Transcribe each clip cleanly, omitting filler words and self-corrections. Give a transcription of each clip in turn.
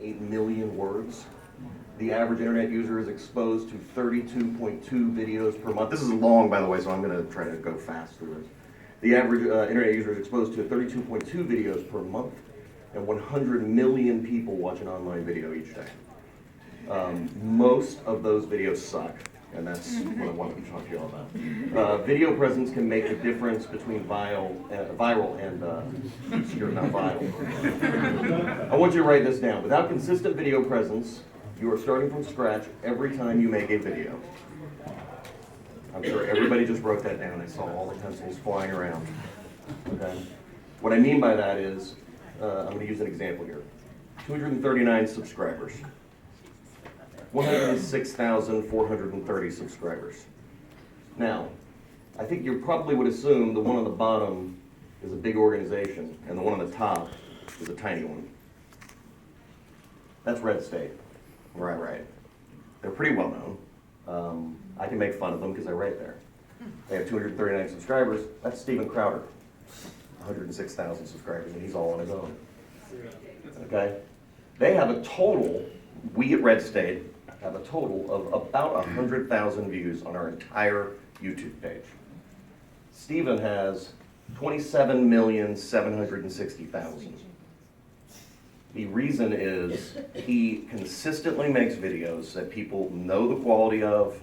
1.8 million words. The average internet user is exposed to 32.2 videos per month. This is long, by the way, so I'm going to try to go fast through this. The average internet user is exposed to 32.2 videos per month, and 100 million people watch an online video each day. Most of those videos suck, and that's what I wanted to talk to you all about. Video presence can make the difference between viral and obscure, not viral. I want you to write this down. Without consistent video presence, you are starting from scratch every time you make a video. I'm sure everybody just wrote that down. I saw all the pencils flying around. Okay. What I mean by that is, I'm going to use an example here. 239 subscribers. 106,430 subscribers. Now, I think you probably would assume the one on the bottom is a big organization, and the one on the top is a tiny one. That's Red State, where I write. They're pretty well known. I can make fun of them because I write there. They have 239 subscribers. That's Steven Crowder, 106,000 subscribers, and he's all on his own. Okay? They have a total, we at Red State have a total of about 100,000 views on our entire YouTube page. Steven has 27,760,000. The reason is he consistently makes videos that people know the quality of,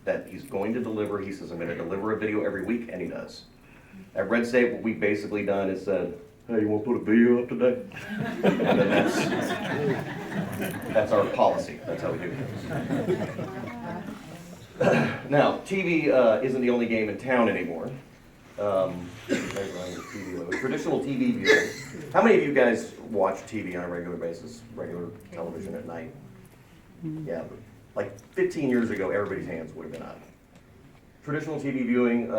that he's going to deliver. He says, I'm going to deliver a video every week, and he does. At Red State, what we've basically done is said, hey, you want to put a video up today? And then that's our policy. That's how we do things. Now, TV isn't the only game in town anymore. Traditional TV viewing. How many of you guys watch TV on a regular basis, regular television at night? Yeah, like 15 years ago, everybody's hands would have been up. Traditional TV viewing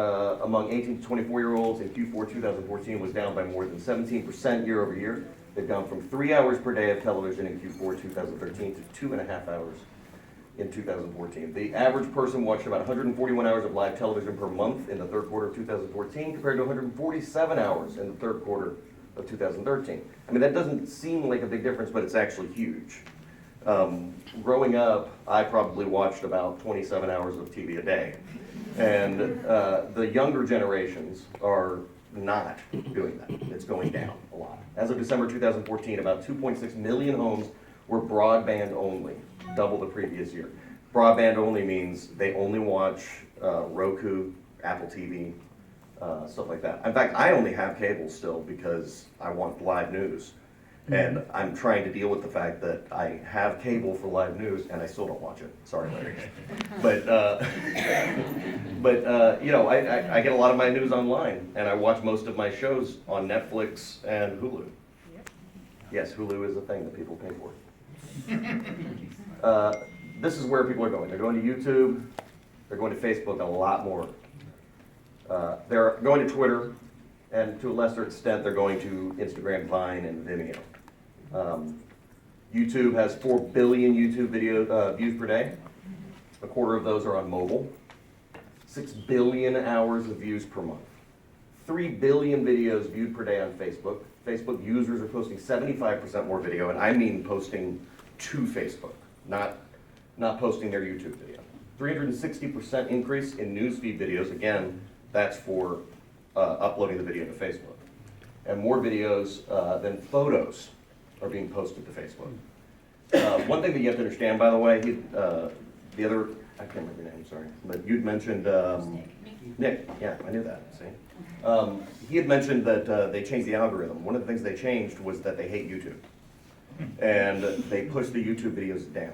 among 18 to 24-year-olds in Q4 2014 was down by more than 17% year over year. They've gone from 3 hours per day of television in Q4 2013 to 2.5 hours in 2014. The average person watched about 141 hours of live television per month in the third quarter of 2014 compared to 147 hours in the third quarter of 2013. I mean, that doesn't seem like a big difference, but it's actually huge. Growing up, I probably watched about 27 hours of TV a day. And the younger generations are not doing that. It's going down a lot. As of December 2014, about 2.6 million homes were broadband only, double the previous year. Broadband only means they only watch Roku, Apple TV, stuff like that. In fact, I only have cable still because I want live news. And I'm trying to deal with the fact that I have cable for live news and I still don't watch it. Sorry, Larry. But you know, I get a lot of my news online, and I watch most of my shows on Netflix and Hulu. Yes, Hulu is a thing that people pay for. This is where people are going. They're going to YouTube. They're going to Facebook a lot more. They're going to Twitter, and to a lesser extent, they're going to Instagram, Vine, and Vimeo. YouTube has 4 billion YouTube video views per day. A quarter of those are on mobile. 6 billion hours of views per month. 3 billion videos viewed per day on Facebook. Facebook users are posting 75% more video, and I mean posting to Facebook, not posting their YouTube video. 360% increase in newsfeed videos. Again, that's for uploading the video to Facebook. And more videos than photos are being posted to Facebook. One thing that you have to understand, by the way, the other, I can't remember your name, sorry, but you'd mentioned, Nick, yeah, I knew that, see? He had mentioned that they changed the algorithm. One of the things they changed was that they hate YouTube. And they push the YouTube videos down,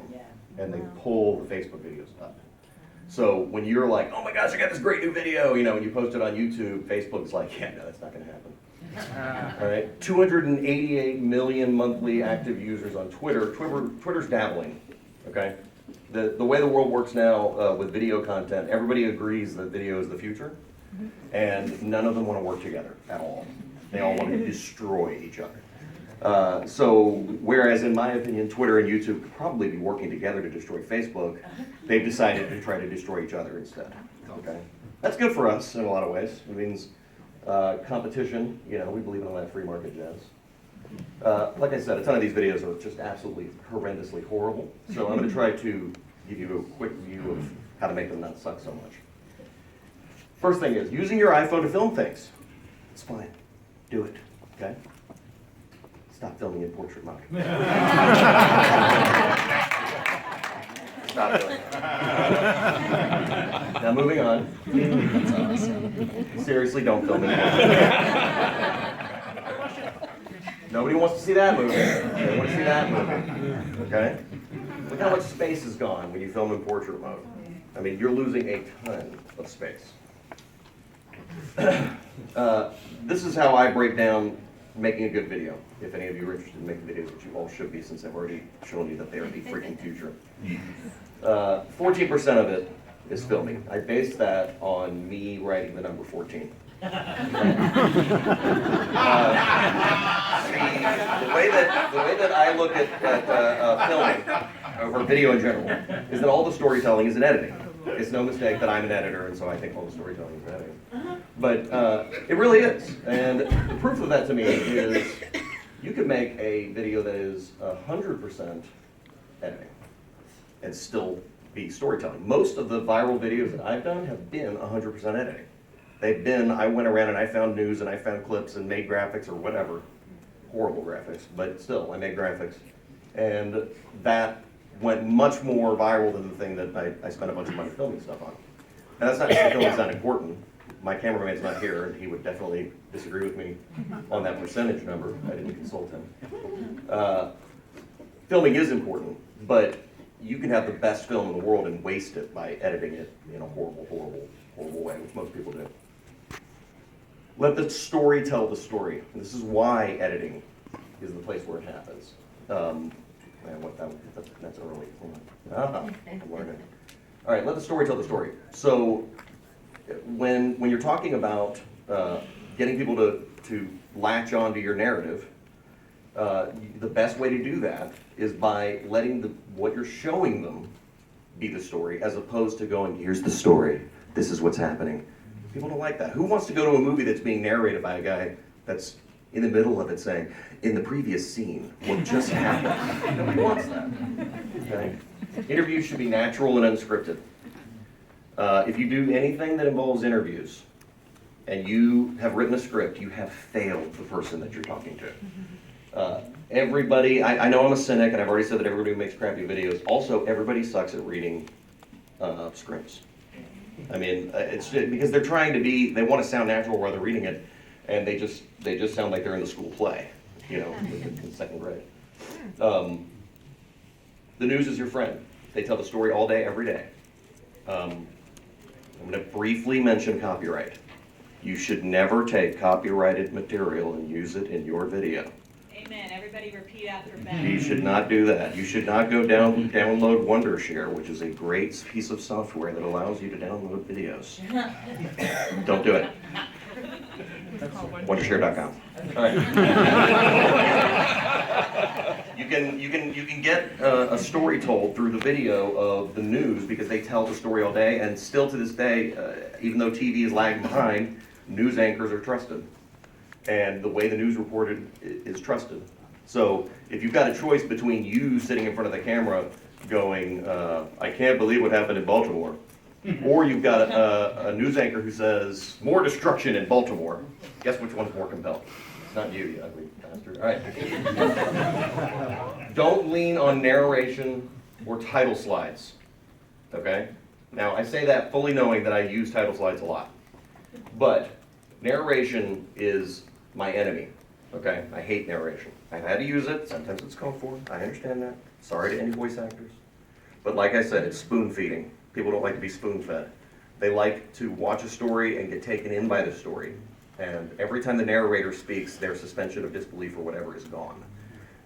and they pull the Facebook videos up. So when you're like, oh my gosh, I got this great new video, you know, and you post it on YouTube, Facebook's like, yeah, no, that's not gonna happen. All right, 288 million monthly active users on Twitter. Twitter's dabbling, okay? The way the world works now with video content, everybody agrees that video is the future, and none of them want to work together at all. They all want to destroy each other. So whereas in my opinion, Twitter and YouTube could probably be working together to destroy Facebook, they've decided to try to destroy each other instead, okay? That's good for us in a lot of ways. It means competition, you know, we believe in all that free market jazz. Like I said, a ton of these videos are just absolutely horrendously horrible. So I'm going to try to give you a quick view of how to make them not suck so much. First thing is, using your iPhone to film things. It's fine. Do it, okay? Stop filming in portrait mode. Stop doing it. Now moving on. Seriously, don't film in portrait mode. Nobody wants to see that movie. They want to see that movie. Okay? Look how much space is gone when you film in portrait mode. I mean, you're losing a ton of space. This is how I break down making a good video. If any of you are interested in making videos, which you all should be since I've already shown you that they are the freaking future. 14% of it is filming. I based that on me writing the number 14. The way that I look at filming, or video in general, is that all the storytelling is in editing. It's no mistake that I'm an editor, and so I think all the storytelling is in editing. But it really is. And the proof of that to me is you could make a video that is 100% editing and still be storytelling. Most of the viral videos that I've done have been 100% editing. They've been, I went around and I found news and I found clips and made graphics or whatever. Horrible graphics, but still, I made graphics. And that went much more viral than the thing that I spent a bunch of money filming stuff on. And that's not just the filming's not important. My cameraman's not here, and he would definitely disagree with me on that percentage number. I didn't consult him. Filming is important, but you can have the best film in the world and waste it by editing it in a horrible, horrible, horrible way, which most people do. Let the story tell the story. And this is why editing is the place where it happens. Man, that's early. I'm learning. All right, let the story tell the story. So when you're talking about getting people to latch onto your narrative, the best way to do that is by letting what you're showing them be the story, as opposed to going, here's the story, this is what's happening. People don't like that. Who wants to go to a movie that's being narrated by a guy that's in the middle of it saying, in the previous scene, what just happened? Nobody wants that. Okay? Interviews should be natural and unscripted. If you do anything that involves interviews and you have written a script, you have failed the person that you're talking to. Everybody, I know I'm a cynic and I've already said that everybody who makes crappy videos. Also, everybody sucks at reading scripts. I mean, it's because they're trying to be, they want to sound natural while they're reading it, and they just sound like they're in the school play, you know, in second grade. The news is your friend. They tell the story all day, every day. I'm going to briefly mention copyright. You should never take copyrighted material and use it in your video. Amen. Everybody repeat after Ben. You should not do that. You should not go download Wondershare, which is a great piece of software that allows you to download videos. Don't do it. Wondershare.com. All right. You can get a story told through the video of the news because they tell the story all day, and still to this day, even though TV is lagging behind, news anchors are trusted. And the way the news reported is trusted. So if you've got a choice between you sitting in front of the camera going, I can't believe what happened in Baltimore, or you've got a news anchor who says, more destruction in Baltimore, guess which one's more compelling? It's not you, you ugly bastard. All right. Don't lean on narration or title slides, okay? Now, I say that fully knowing that I use title slides a lot, but narration is my enemy, okay? I hate narration. I've had to use it. Sometimes it's called for. I understand that. Sorry to any voice actors. But like I said, it's spoon feeding. People don't like to be spoon fed. They like to watch a story and get taken in by the story. And every time the narrator speaks, their suspension of disbelief or whatever is gone.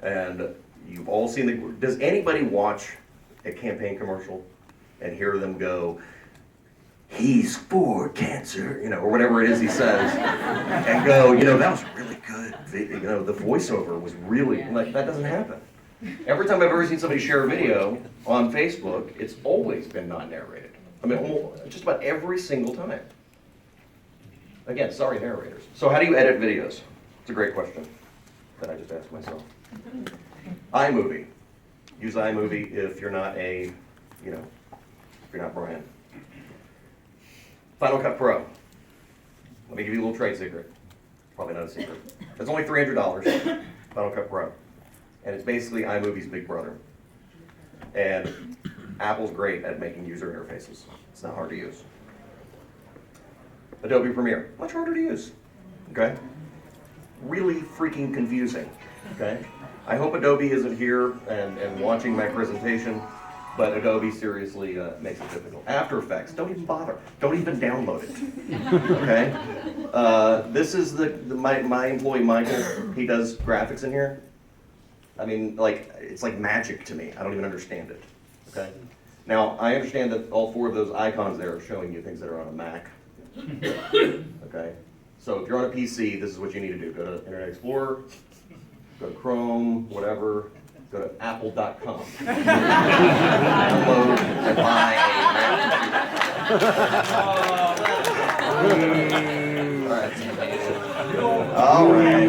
And you've all seen does anybody watch a campaign commercial and hear them go, he's for cancer, you know, or whatever it is he says, and go, you know, that was really good. You know, the voiceover was really, like, that doesn't happen. Every time I've ever seen somebody share a video on Facebook, it's always been non-narrated. I mean, almost, just about every single time. Again, sorry narrators. So how do you edit videos? It's a great question. that I just asked myself. iMovie. Use iMovie if you're not if you're not Brian. Final Cut Pro. Let me give you a little trade secret. Probably not a secret. It's only $300, Final Cut Pro. And it's basically iMovie's big brother. And Apple's great at making user interfaces. It's not hard to use. Adobe Premiere, much harder to use, okay? Really freaking confusing, okay? I hope Adobe isn't here and watching my presentation, but Adobe seriously makes it difficult. After Effects, don't even bother. Don't even download it, okay? This is my employee, Michael. He does graphics in here. I mean, it's like magic to me. I don't even understand it, okay? Now, I understand that all 4 of those icons there are showing you things that are on a Mac. Okay, so if you're on a PC, this is what you need to do. Go to Internet Explorer, go to Chrome, whatever, go to apple.com. Download and buy a Mac. All right.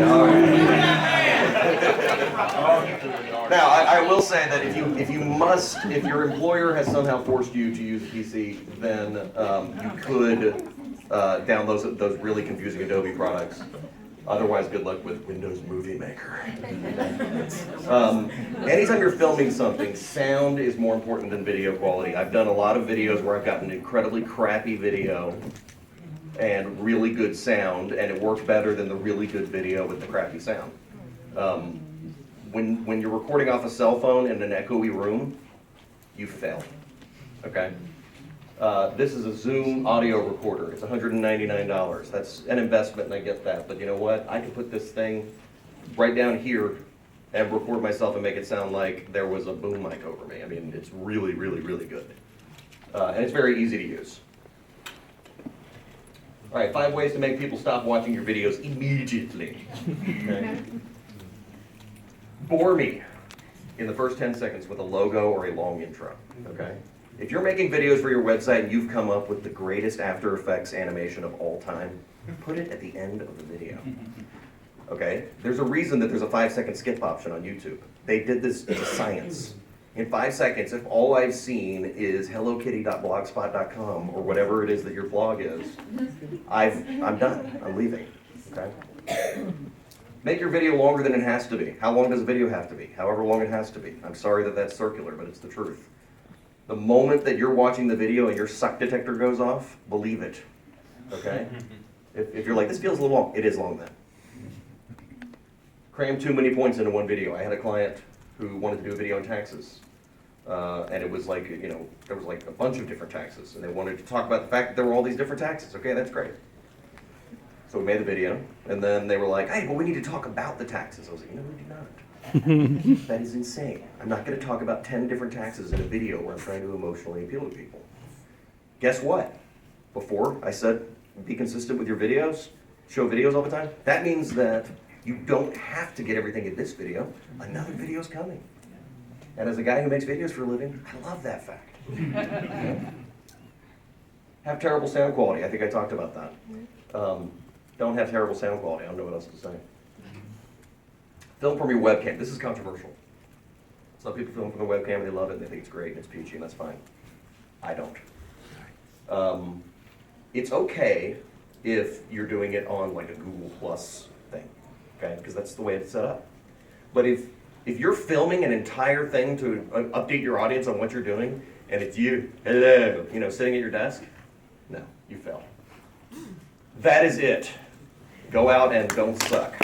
Now, I will say that if your employer has somehow forced you to use a PC, then you could download those really confusing Adobe products. Otherwise, good luck with Windows Movie Maker. Anytime you're filming something, sound is more important than video quality. I've done a lot of videos where I've gotten incredibly crappy video and really good sound, and it worked better than the really good video with the crappy sound. When you're recording off a cell phone in an echoey room, you fail, okay? This is a Zoom audio recorder. It's $199. That's an investment, and I get that. But you know what? I can put this thing right down here and record myself and make it sound like there was a boom mic over me. I mean, it's really, really, really good. And it's very easy to use. All right, 5 ways to make people stop watching your videos immediately. Okay? Bore me in the first 10 seconds with a logo or a long intro, okay? If you're making videos for your website and you've come up with the greatest After Effects animation of all time, put it at the end of the video, okay? There's a reason that there's a 5-second skip option on YouTube. They did this to science. In 5 seconds, if all I've seen is hellokitty.blogspot.com or whatever it is that your blog is, I'm done, I'm leaving, okay? Make your video longer than it has to be. How long does a video have to be? However long it has to be. I'm sorry that that's circular, but it's the truth. The moment that you're watching the video and your suck detector goes off, believe it, okay? If you're like, this feels a little long, it is long then. Cram too many points into one video. I had a client who wanted to do a video on taxes. And it was like, there was like a bunch of different taxes, and they wanted to talk about the fact that there were all these different taxes. Okay, that's great. So we made the video, and then they were like, hey, but we need to talk about the taxes. I was like, we do not. That is insane. I'm not going to talk about 10 different taxes in a video where I'm trying to emotionally appeal to people. Guess what? Before I said, be consistent with your videos, show videos all the time, that means that you don't have to get everything in this video. Another video's coming. And as a guy who makes videos for a living, I love that fact. Have terrible sound quality. I think I talked about that. Don't have terrible sound quality. I don't know what else to say. Film from your webcam. This is controversial. Some people film from the webcam and they love it and they think it's great and it's peachy and that's fine. I don't. It's okay if you're doing it on like a Google Plus thing, okay? Because that's the way it's set up. But if you're filming an entire thing to update your audience on what you're doing, and it's you, hello, sitting at your desk, no, you fail. That is it. Go out and don't suck.